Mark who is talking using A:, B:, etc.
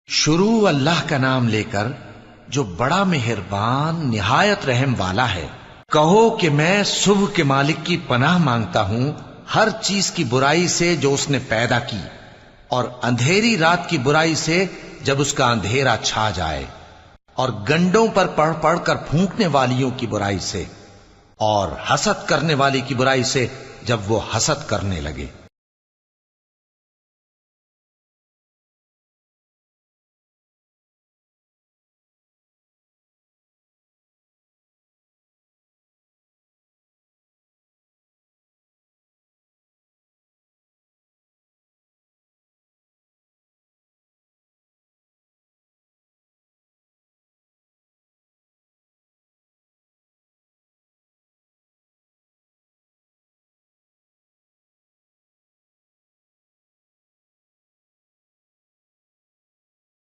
A: شروع اللہ کا نام لے کر جو بڑا مہربان نہایت رحم والا ہے۔ کہو کہ میں صبح کے مالک کی پناہ مانگتا ہوں ہر چیز کی برائی سے جو اس نے پیدا کی، اور اندھیری رات کی برائی سے جب اس کا اندھیرا چھا جائے، اور گنڈوں پر پڑھ پڑھ کر پھونکنے والیوں کی برائی سے، اور حسد کرنے والی کی برائی سے جب وہ حسد کرنے لگے۔